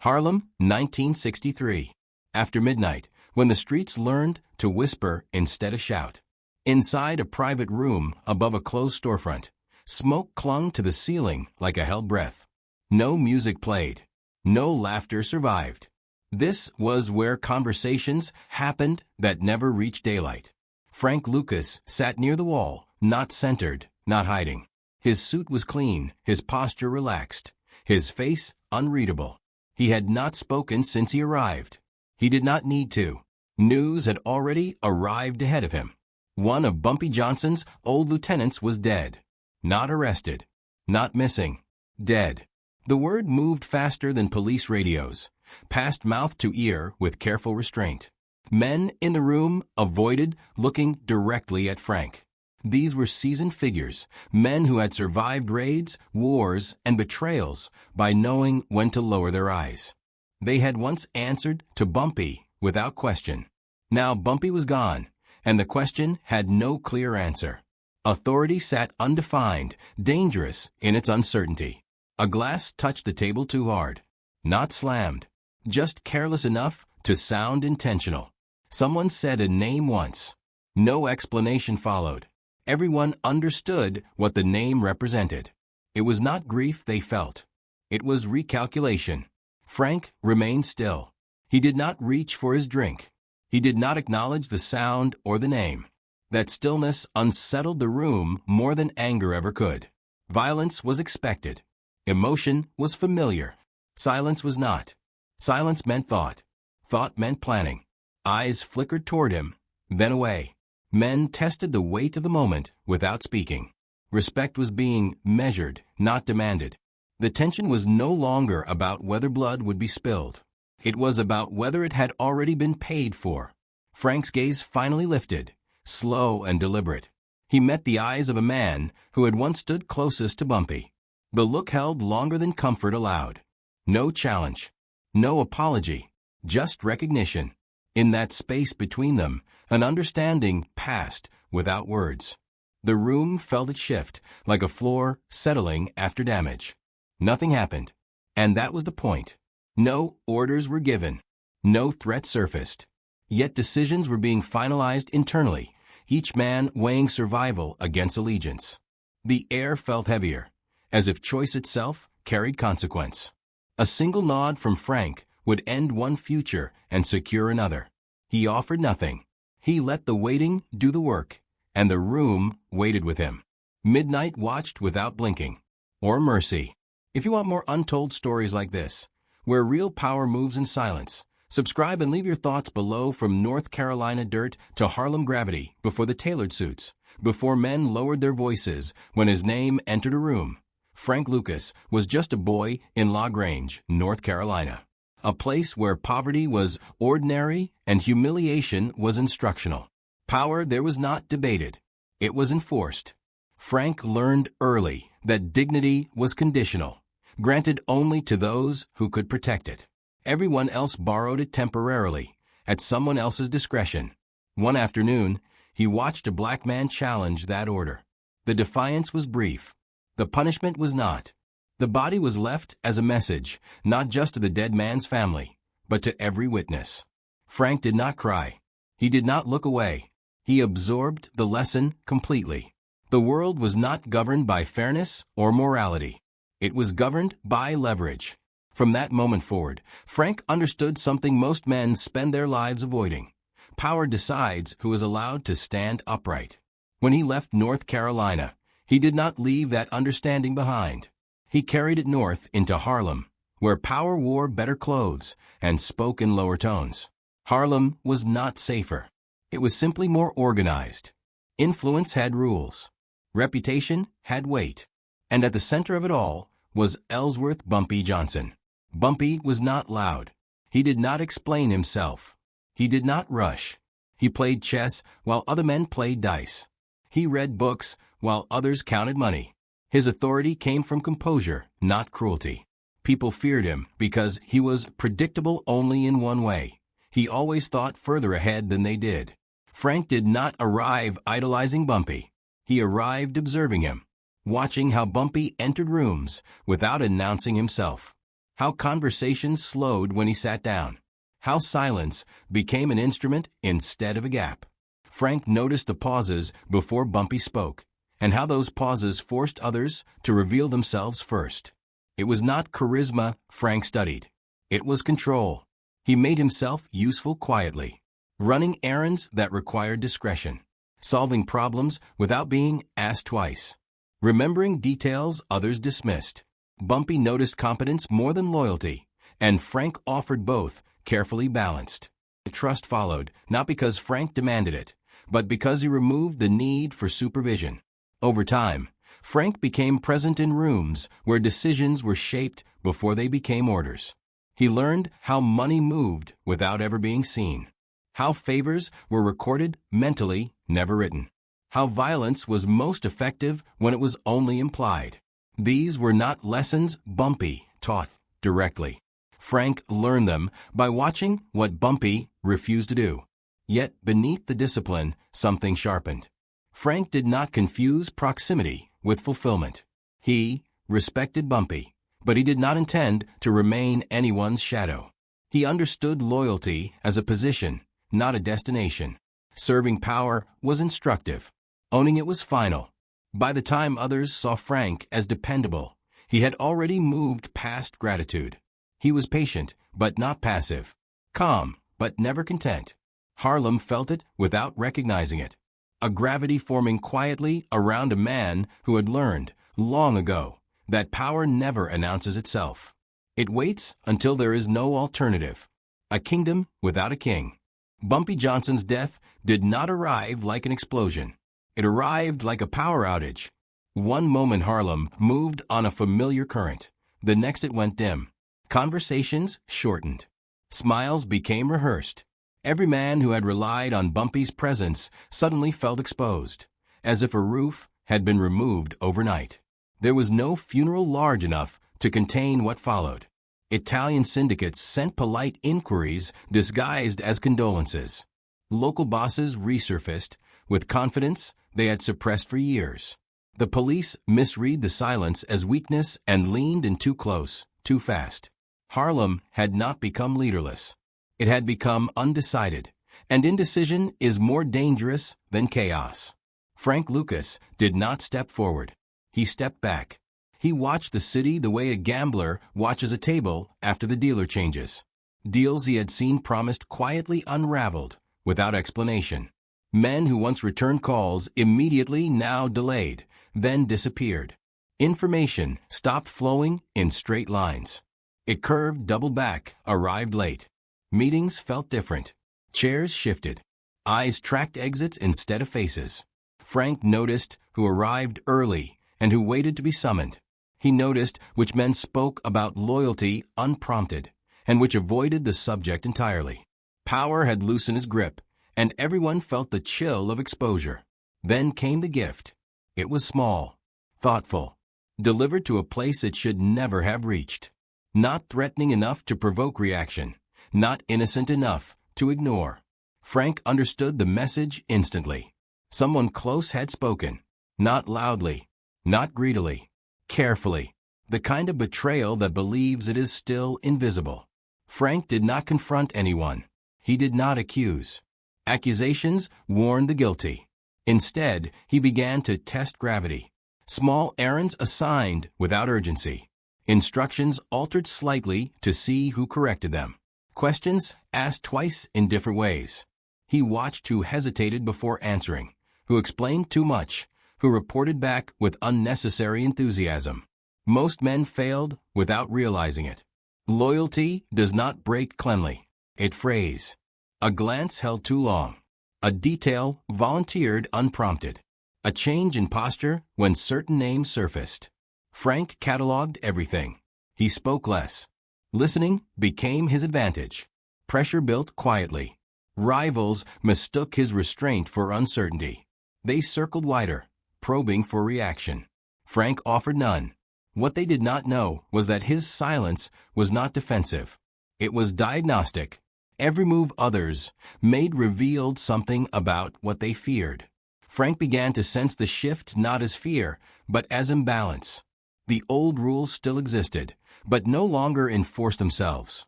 Harlem, 1963. After midnight, when the streets learned to whisper instead of shout. Inside a private room above a closed storefront, smoke clung to the ceiling like a held breath. No music played. No laughter survived. This was where conversations happened that never reached daylight. Frank Lucas sat near the wall, not centered, not hiding. His suit was clean, his posture relaxed, his face unreadable. He had not spoken since he arrived. He did not need to. News had already arrived ahead of him. One of Bumpy Johnson's old lieutenants was dead. Not arrested. Not missing. Dead. The word moved faster than police radios, passed mouth to ear with careful restraint. Men in the room avoided looking directly at Frank. These were seasoned figures, men who had survived raids, wars, and betrayals by knowing when to lower their eyes. They had once answered to Bumpy without question. Now Bumpy was gone, and the question had no clear answer. Authority sat undefined, dangerous in its uncertainty. A glass touched the table too hard. Not slammed, just careless enough to sound intentional. Someone said a name once. No explanation followed. Everyone understood what the name represented. It was not grief they felt. It was recalculation. Frank remained still. He did not reach for his drink. He did not acknowledge the sound or the name. That stillness unsettled the room more than anger ever could. Violence was expected. Emotion was familiar. Silence was not. Silence meant thought. Thought meant planning. Eyes flickered toward him, then away. Men tested the weight of the moment without speaking. Respect was being measured, not demanded. The tension was no longer about whether blood would be spilled. It was about whether it had already been paid for. Frank's gaze finally lifted, slow and deliberate. He met the eyes of a man who had once stood closest to Bumpy. The look held longer than comfort allowed. No challenge. No apology. Just recognition. In that space between them, an understanding passed without words. The room felt it shift, like a floor settling after damage. Nothing happened. And that was the point. No orders were given. No threat surfaced. Yet decisions were being finalized internally, each man weighing survival against allegiance. The air felt heavier, as if choice itself carried consequence. A single nod from Frank would end one future and secure another. He offered nothing. He let the waiting do the work, and the room waited with him. Midnight watched without blinking. Or mercy. If you want more untold stories like this, where real power moves in silence, subscribe and leave your thoughts below. From North Carolina dirt to Harlem gravity, before the tailored suits, before men lowered their voices when his name entered a room, Frank Lucas was just a boy in LaGrange, North Carolina. A place where poverty was ordinary and humiliation was instructional. Power there was not debated. It was enforced. Frank learned early that dignity was conditional, granted only to those who could protect it. Everyone else borrowed it temporarily, at someone else's discretion. One afternoon, he watched a black man challenge that order. The defiance was brief. The punishment was not. The body was left as a message, not just to the dead man's family, but to every witness. Frank did not cry. He did not look away. He absorbed the lesson completely. The world was not governed by fairness or morality. It was governed by leverage. From that moment forward, Frank understood something most men spend their lives avoiding. Power decides who is allowed to stand upright. When he left North Carolina, he did not leave that understanding behind. He carried it north into Harlem, where power wore better clothes and spoke in lower tones. Harlem was not safer. It was simply more organized. Influence had rules. Reputation had weight. And at the center of it all was Ellsworth Bumpy Johnson. Bumpy was not loud. He did not explain himself. He did not rush. He played chess while other men played dice. He read books while others counted money. His authority came from composure, not cruelty. People feared him because he was predictable only in one way. He always thought further ahead than they did. Frank did not arrive idolizing Bumpy. He arrived observing him, watching how Bumpy entered rooms without announcing himself, how conversations slowed when he sat down, how silence became an instrument instead of a gap. Frank noticed the pauses before Bumpy spoke, and how those pauses forced others to reveal themselves first. It was not charisma Frank studied. It was control. He made himself useful quietly, running errands that required discretion, solving problems without being asked twice, remembering details others dismissed. Bumpy noticed competence more than loyalty, and Frank offered both, carefully balanced. Trust followed, not because Frank demanded it, but because he removed the need for supervision. Over time, Frank became present in rooms where decisions were shaped before they became orders. He learned how money moved without ever being seen, how favors were recorded mentally, never written, how violence was most effective when it was only implied. These were not lessons Bumpy taught directly. Frank learned them by watching what Bumpy refused to do. Yet beneath the discipline, something sharpened. Frank did not confuse proximity with fulfillment. He respected Bumpy, but he did not intend to remain anyone's shadow. He understood loyalty as a position, not a destination. Serving power was instructive. Owning it was final. By the time others saw Frank as dependable, he had already moved past gratitude. He was patient, but not passive. Calm, but never content. Harlem felt it without recognizing it. A gravity forming quietly around a man who had learned, long ago, that power never announces itself. It waits until there is no alternative. A kingdom without a king. Bumpy Johnson's death did not arrive like an explosion. It arrived like a power outage. One moment Harlem moved on a familiar current. The next it went dim. Conversations shortened. Smiles became rehearsed. Every man who had relied on Bumpy's presence suddenly felt exposed, as if a roof had been removed overnight. There was no funeral large enough to contain what followed. Italian syndicates sent polite inquiries disguised as condolences. Local bosses resurfaced with confidence they had suppressed for years. The police misread the silence as weakness and leaned in too close, too fast. Harlem had not become leaderless. It had become undecided, and indecision is more dangerous than chaos. Frank Lucas did not step forward. He stepped back. He watched the city the way a gambler watches a table after the dealer changes. Deals he had seen promised quietly unraveled, without explanation. Men who once returned calls immediately now delayed, then disappeared. Information stopped flowing in straight lines. It curved double back, arrived late. Meetings felt different. Chairs shifted. Eyes tracked exits instead of faces. Frank noticed who arrived early and who waited to be summoned. He noticed which men spoke about loyalty unprompted and which avoided the subject entirely. Power had loosened his grip, and everyone felt the chill of exposure. Then came the gift. It was small, thoughtful, delivered to a place it should never have reached. Not threatening enough to provoke reaction, not innocent enough to ignore. Frank understood the message instantly. Someone close had spoken, not loudly, not greedily, carefully, the kind of betrayal that believes it is still invisible. Frank did not confront anyone. He did not accuse. Accusations warned the guilty. Instead, he began to test gravity. Small errands assigned without urgency. Instructions altered slightly to see who corrected them. Questions asked twice in different ways. He watched who hesitated before answering, who explained too much, who reported back with unnecessary enthusiasm. Most men failed without realizing it. Loyalty does not break cleanly. It frays. A glance held too long. A detail volunteered unprompted. A change in posture when certain names surfaced. Frank cataloged everything. He spoke less. Listening became his advantage. Pressure built quietly. Rivals mistook his restraint for uncertainty. They circled wider, probing for reaction. Frank offered none. What they did not know was that his silence was not defensive. It was diagnostic. Every move others made revealed something about what they feared. Frank began to sense the shift not as fear, but as imbalance. The old rules still existed, but no longer enforced themselves.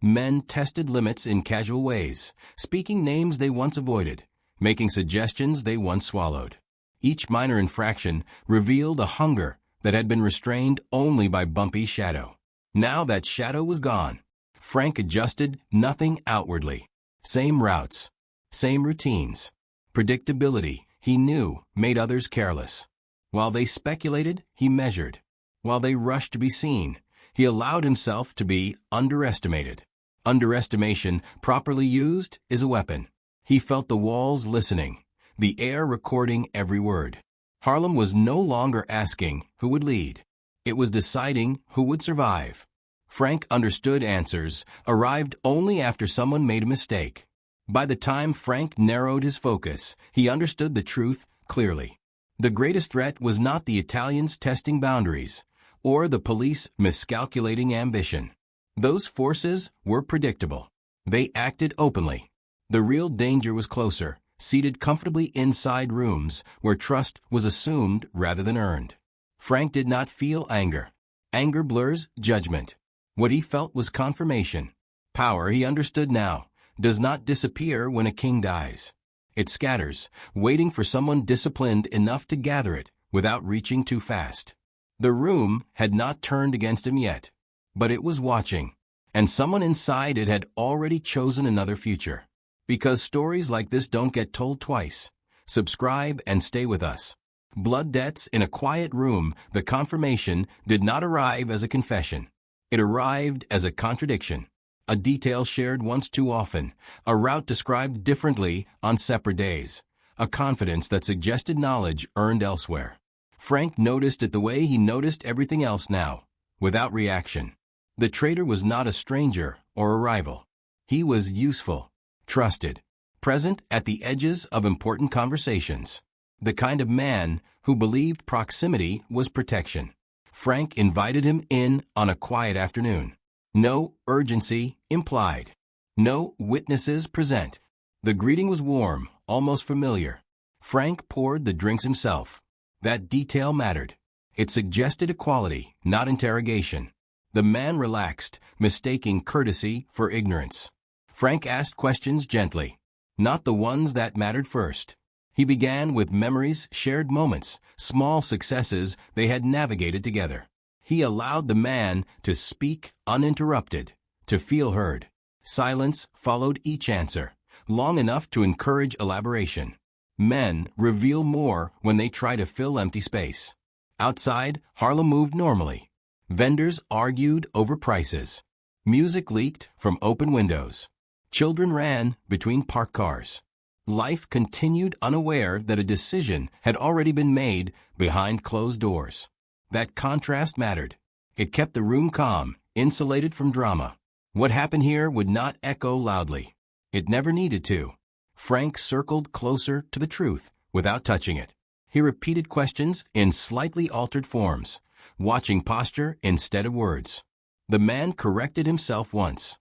Men tested limits in casual ways, speaking names they once avoided, making suggestions they once swallowed. Each minor infraction revealed a hunger that had been restrained only by Bumpy's shadow. Now that shadow was gone. Frank adjusted nothing outwardly. Same routes, same routines. Predictability, he knew, made others careless. While they speculated, he measured. While they rushed to be seen, he allowed himself to be underestimated. Underestimation, properly used, is a weapon. He felt the walls listening, the air recording every word. Harlem was no longer asking who would lead. It was deciding who would survive. Frank understood answers arrived only after someone made a mistake. By the time Frank narrowed his focus, he understood the truth clearly. The greatest threat was not the Italians testing boundaries, or the police miscalculating ambition. Those forces were predictable. They acted openly. The real danger was closer, seated comfortably inside rooms where trust was assumed rather than earned. Frank did not feel anger. Anger blurs judgment. What he felt was confirmation. Power, he understood now, does not disappear when a king dies. It scatters, waiting for someone disciplined enough to gather it without reaching too fast. The room had not turned against him yet, but it was watching, and someone inside it had already chosen another future. Because stories like this don't get told twice. Subscribe and stay with us. Blood debts in a quiet room. The confirmation did not arrive as a confession. It arrived as a contradiction. A detail shared once too often, a route described differently on separate days, a confidence that suggested knowledge earned elsewhere. Frank noticed it the way he noticed everything else now, without reaction. The traitor was not a stranger or a rival. He was useful, trusted, present at the edges of important conversations. The kind of man who believed proximity was protection. Frank invited him in on a quiet afternoon. No urgency implied. No witnesses present. The greeting was warm, almost familiar. Frank poured the drinks himself. That detail mattered. It suggested equality, not interrogation. The man relaxed, mistaking courtesy for ignorance. Frank asked questions gently, not the ones that mattered first. He began with memories, shared moments, small successes they had navigated together. He allowed the man to speak uninterrupted, to feel heard. Silence followed each answer, long enough to encourage elaboration. Men reveal more when they try to fill empty space. Outside, Harlem moved normally. Vendors argued over prices. Music leaked from open windows. Children ran between parked cars. Life continued unaware that a decision had already been made behind closed doors. That contrast mattered. It kept the room calm, insulated from drama. What happened here would not echo loudly. It never needed to. Frank circled closer to the truth without touching it. He repeated questions in slightly altered forms, watching posture instead of words. The man corrected himself once.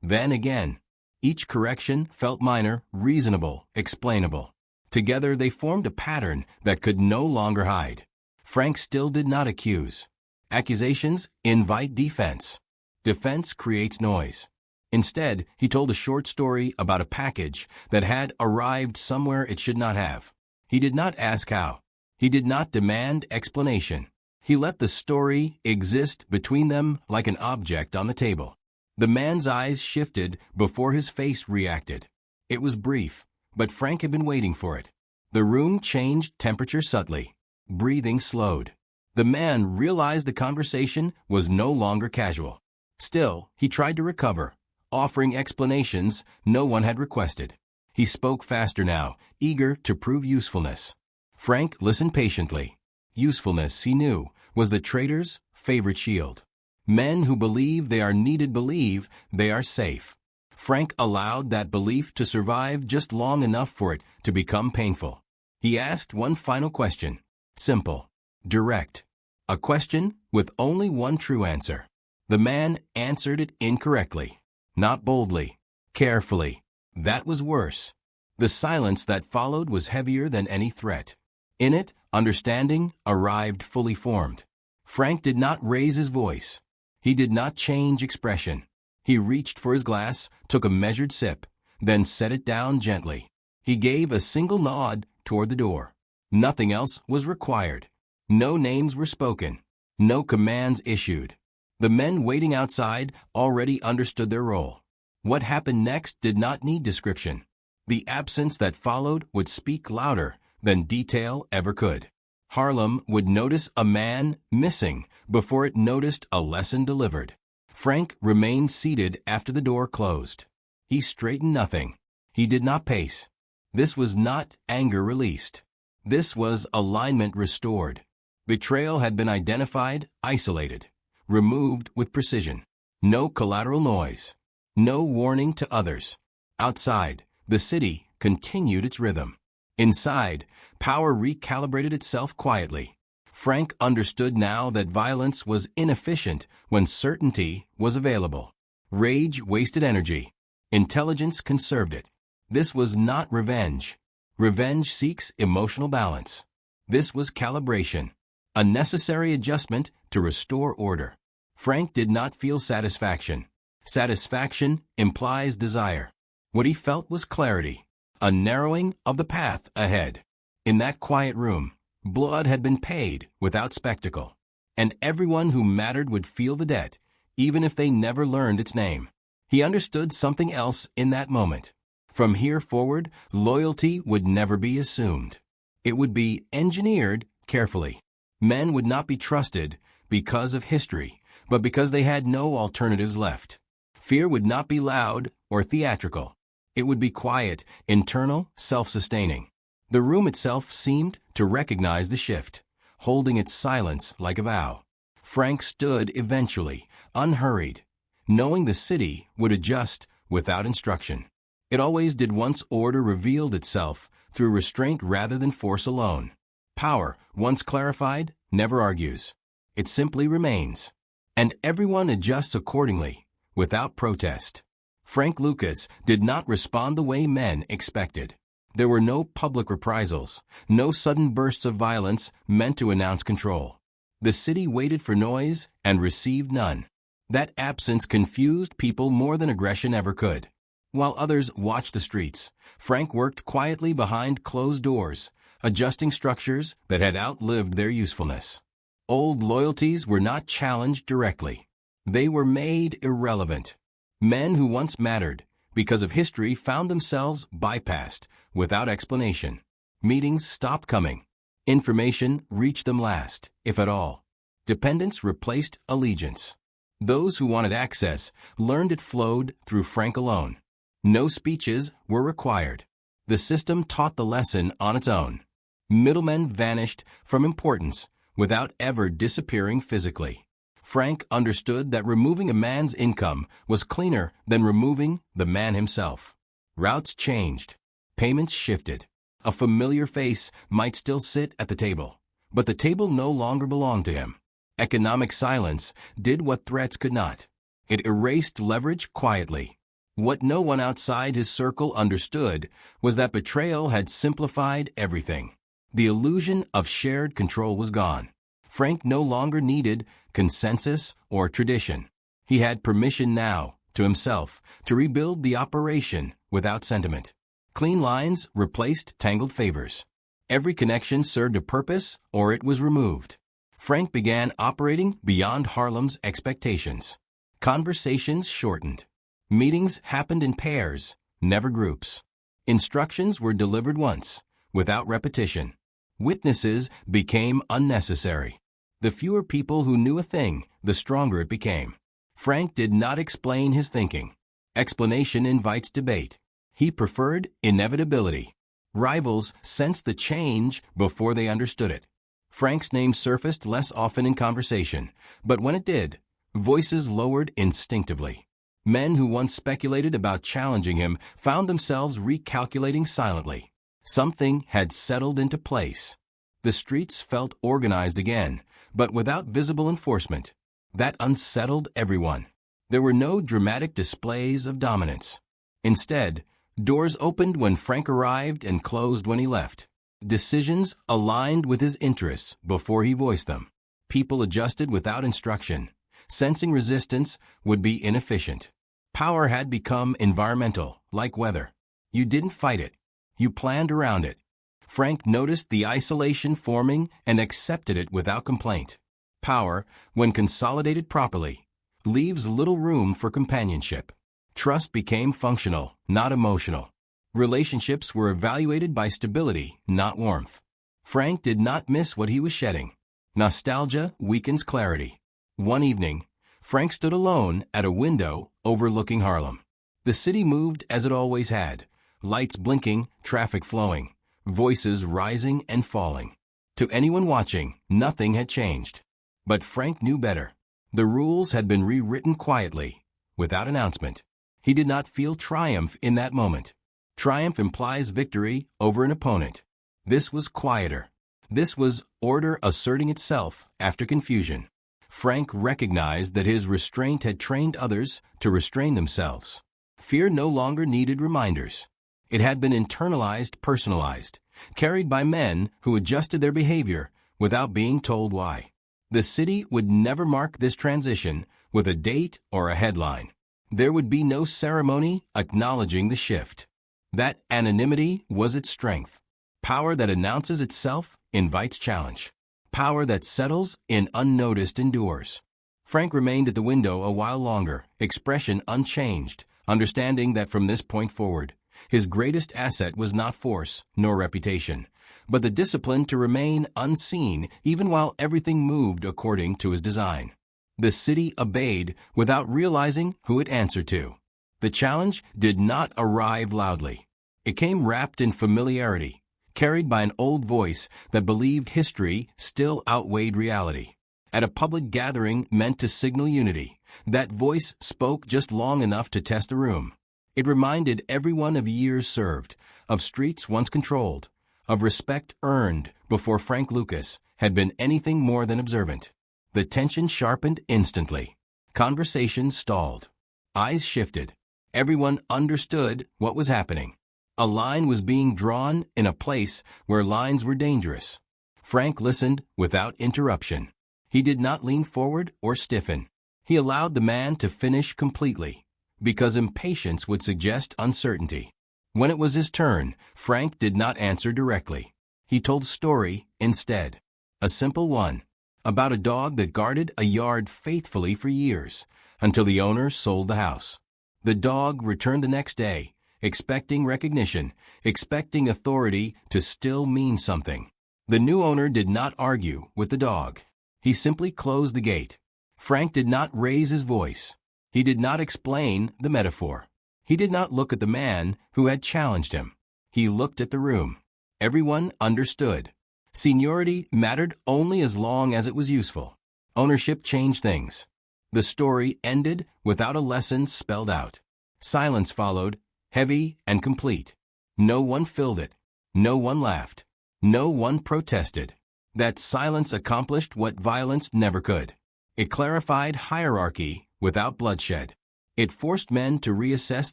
Then again. Each correction felt minor, reasonable, explainable. Together they formed a pattern that could no longer hide. Frank still did not accuse. Accusations invite defense. Defense creates noise. Instead, he told a short story about a package that had arrived somewhere it should not have. He did not ask how. He did not demand explanation. He let the story exist between them like an object on the table. The man's eyes shifted before his face reacted. It was brief, but Frank had been waiting for it. The room changed temperature subtly. Breathing slowed. The man realized the conversation was no longer casual. Still, he tried to recover, offering explanations no one had requested. He spoke faster now, eager to prove usefulness. Frank listened patiently. Usefulness, he knew, was the traitor's favorite shield. Men who believe they are needed believe they are safe. Frank allowed that belief to survive just long enough for it to become painful. He asked one final question. Simple. Direct. A question with only one true answer. The man answered it incorrectly. Not boldly. Carefully. That was worse. The silence that followed was heavier than any threat. In it, understanding arrived fully formed. Frank did not raise his voice. He did not change expression. He reached for his glass, took a measured sip, then set it down gently. He gave a single nod toward the door. Nothing else was required. No names were spoken. No commands issued. The men waiting outside already understood their role. What happened next did not need description. The absence that followed would speak louder than detail ever could. Harlem would notice a man missing before it noticed a lesson delivered. Frank remained seated after the door closed. He straightened nothing. He did not pace. This was not anger released. This was alignment restored. Betrayal had been identified, isolated, removed with precision. No collateral noise. No warning to others. Outside, the city continued its rhythm. Inside, power recalibrated itself quietly. Frank understood now that violence was inefficient when certainty was available. Rage wasted energy. Intelligence conserved it. This was not revenge. Revenge seeks emotional balance. This was calibration, a necessary adjustment to restore order. Frank did not feel satisfaction. Satisfaction implies desire. What he felt was clarity, a narrowing of the path ahead. In that quiet room, blood had been paid without spectacle, and everyone who mattered would feel the debt, even if they never learned its name. He understood something else in that moment. From here forward, loyalty would never be assumed. It would be engineered carefully. Men would not be trusted because of history, but because they had no alternatives left. Fear would not be loud or theatrical. It would be quiet, internal, self-sustaining. The room itself seemed to recognize the shift, holding its silence like a vow. Frank stood eventually, unhurried, knowing the city would adjust without instruction. It always did once order revealed itself through restraint rather than force alone. Power, once clarified, never argues. It simply remains. And everyone adjusts accordingly, without protest. Frank Lucas did not respond the way men expected. There were no public reprisals, no sudden bursts of violence meant to announce control. The city waited for noise and received none. That absence confused people more than aggression ever could. While others watched the streets, Frank worked quietly behind closed doors, adjusting structures that had outlived their usefulness. Old loyalties were not challenged directly. They were made irrelevant. Men who once mattered because of history found themselves bypassed without explanation. Meetings stopped coming. Information reached them last, if at all. Dependence replaced allegiance. Those who wanted access learned it flowed through Frank alone. No speeches were required. The system taught the lesson on its own. Middlemen vanished from importance without ever disappearing physically. Frank understood that removing a man's income was cleaner than removing the man himself. Routes changed. Payments shifted. A familiar face might still sit at the table, but the table no longer belonged to him. Economic silence did what threats could not. It erased leverage quietly. What no one outside his circle understood was that betrayal had simplified everything. The illusion of shared control was gone. Frank no longer needed consensus or tradition. He had permission now, to himself, to rebuild the operation without sentiment. Clean lines replaced tangled favors. Every connection served a purpose or it was removed. Frank began operating beyond Harlem's expectations. Conversations shortened. Meetings happened in pairs, never groups. Instructions were delivered once, without repetition. Witnesses became unnecessary. The fewer people who knew a thing, the stronger it became. Frank did not explain his thinking. Explanation invites debate. He preferred inevitability. Rivals sensed the change before they understood it. Frank's name surfaced less often in conversation, but when it did, voices lowered instinctively. Men who once speculated about challenging him found themselves recalculating silently. Something had settled into place. The streets felt organized again, but without visible enforcement. That unsettled everyone. There were no dramatic displays of dominance. Instead, doors opened when Frank arrived and closed when he left. Decisions aligned with his interests before he voiced them. People adjusted without instruction. Sensing resistance would be inefficient. Power had become environmental, like weather. You didn't fight it. You planned around it. Frank noticed the isolation forming and accepted it without complaint. Power, when consolidated properly, leaves little room for companionship. Trust became functional, not emotional. Relationships were evaluated by stability, not warmth. Frank did not miss what he was shedding. Nostalgia weakens clarity. One evening, Frank stood alone at a window overlooking Harlem. The city moved as it always had, lights blinking, traffic flowing, voices rising and falling. To anyone watching, nothing had changed. But Frank knew better. The rules had been rewritten quietly, without announcement. He did not feel triumph in that moment. Triumph implies victory over an opponent. This was quieter. This was order asserting itself after confusion. Frank recognized that his restraint had trained others to restrain themselves. Fear no longer needed reminders. It had been internalized, personalized, carried by men who adjusted their behavior without being told why. The city would never mark this transition with a date or a headline. There would be no ceremony acknowledging the shift. That anonymity was its strength. Power that announces itself invites challenge. Power that settles in unnoticed endures. Frank remained at the window a while longer, expression unchanged, understanding that from this point forward, his greatest asset was not force nor reputation, but the discipline to remain unseen even while everything moved according to his design. The city obeyed without realizing who it answered to. The challenge did not arrive loudly. It came wrapped in familiarity, carried by an old voice that believed history still outweighed reality. At a public gathering meant to signal unity, that voice spoke just long enough to test the room. It reminded everyone of years served, of streets once controlled, of respect earned before Frank Lucas had been anything more than observant. The tension sharpened instantly. Conversation stalled. Eyes shifted. Everyone understood what was happening. A line was being drawn in a place where lines were dangerous. Frank listened without interruption. He did not lean forward or stiffen. He allowed the man to finish completely, because impatience would suggest uncertainty. When it was his turn, Frank did not answer directly. He told a story instead. A simple one, about a dog that guarded a yard faithfully for years, until the owner sold the house. The dog returned the next day, expecting recognition, expecting authority to still mean something. The new owner did not argue with the dog. He simply closed the gate. Frank did not raise his voice. He did not explain the metaphor. He did not look at the man who had challenged him. He looked at the room. Everyone understood. Seniority mattered only as long as it was useful. Ownership changed things. The story ended without a lesson spelled out. Silence followed, heavy and complete. No one filled it. No one laughed. No one protested. That silence accomplished what violence never could. It clarified hierarchy without bloodshed. It forced men to reassess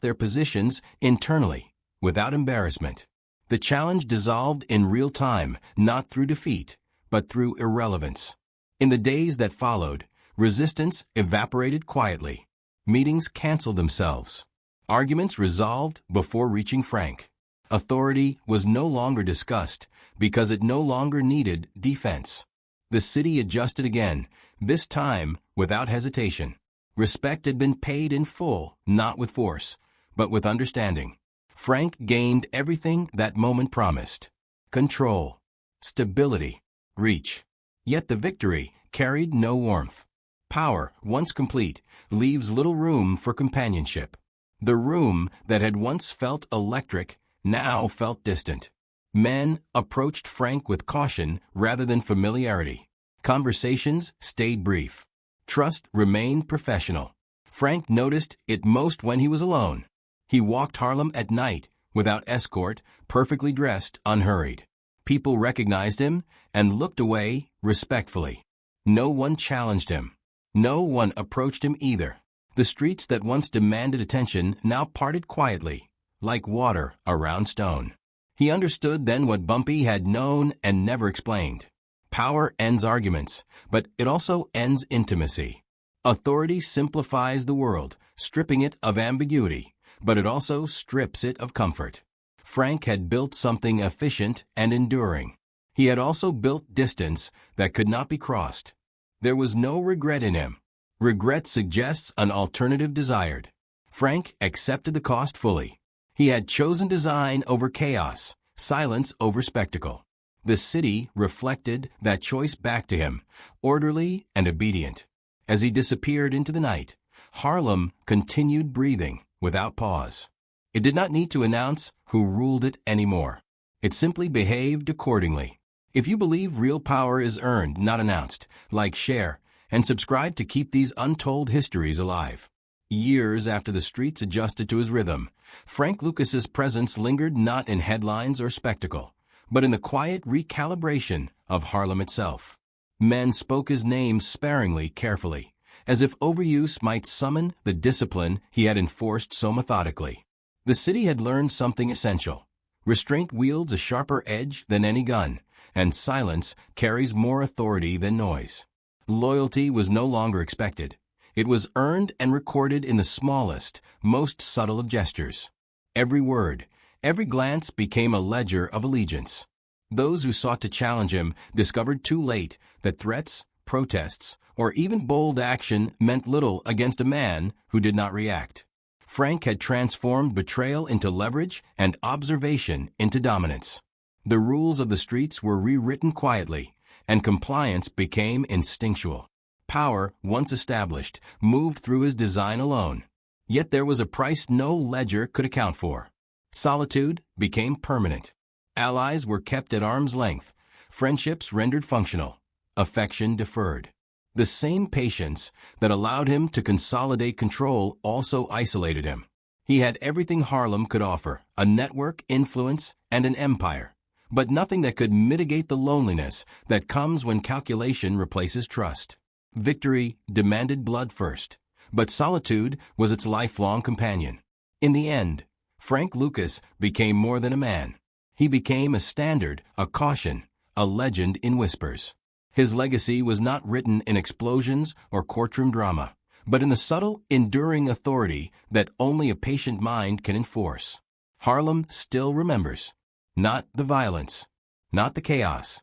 their positions internally, without embarrassment. The challenge dissolved in real time, not through defeat, but through irrelevance. In the days that followed, resistance evaporated quietly. Meetings canceled themselves. Arguments resolved before reaching Frank. Authority was no longer discussed because it no longer needed defense. The city adjusted again, this time without hesitation. Respect had been paid in full, not with force, but with understanding. Frank gained everything that moment promised. Control, stability, reach. Yet the victory carried no warmth. Power, once complete, leaves little room for companionship. The room that had once felt electric now felt distant. Men approached Frank with caution rather than familiarity. Conversations stayed brief. Trust remained professional. Frank noticed it most when he was alone. He walked Harlem at night, without escort, perfectly dressed, unhurried. People recognized him and looked away respectfully. No one challenged him. No one approached him either. The streets that once demanded attention now parted quietly, like water around stone. He understood then what Bumpy had known and never explained. Power ends arguments, but it also ends intimacy. Authority simplifies the world, stripping it of ambiguity, but it also strips it of comfort. Frank had built something efficient and enduring. He had also built distance that could not be crossed. There was no regret in him. Regret suggests an alternative desired. Frank accepted the cost fully. He had chosen design over chaos, silence over spectacle. The city reflected that choice back to him, orderly and obedient. As he disappeared into the night, Harlem continued breathing without pause. It did not need to announce who ruled it anymore. It simply behaved accordingly. If you believe real power is earned, not announced, like, share, and subscribe to keep these untold histories alive. Years after the streets adjusted to his rhythm, Frank Lucas's presence lingered not in headlines or spectacle, but in the quiet recalibration of Harlem itself. Men spoke his name sparingly, carefully, as if overuse might summon the discipline he had enforced so methodically. The city had learned something essential. Restraint wields a sharper edge than any gun, and silence carries more authority than noise. Loyalty was no longer expected. It was earned and recorded in the smallest, most subtle of gestures. Every word, every glance became a ledger of allegiance. Those who sought to challenge him discovered too late that threats, protests, or even bold action meant little against a man who did not react. Frank had transformed betrayal into leverage and observation into dominance. The rules of the streets were rewritten quietly, and compliance became instinctual. Power, once established, moved through his design alone. Yet there was a price no ledger could account for. Solitude became permanent. Allies were kept at arm's length, friendships rendered functional, affection deferred. The same patience that allowed him to consolidate control also isolated him. He had everything Harlem could offer, a network, influence, and an empire, but nothing that could mitigate the loneliness that comes when calculation replaces trust. Victory demanded blood first, but solitude was its lifelong companion. In the end, Frank Lucas became more than a man. He became a standard, a caution, a legend in whispers. His legacy was not written in explosions or courtroom drama, but in the subtle, enduring authority that only a patient mind can enforce. Harlem still remembers. Not the violence, not the chaos,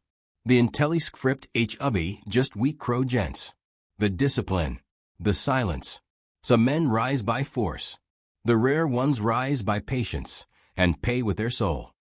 the IntelliScript HUBby just weak crow gents. The discipline, the silence. Some men rise by force. The rare ones rise by patience and pay with their soul.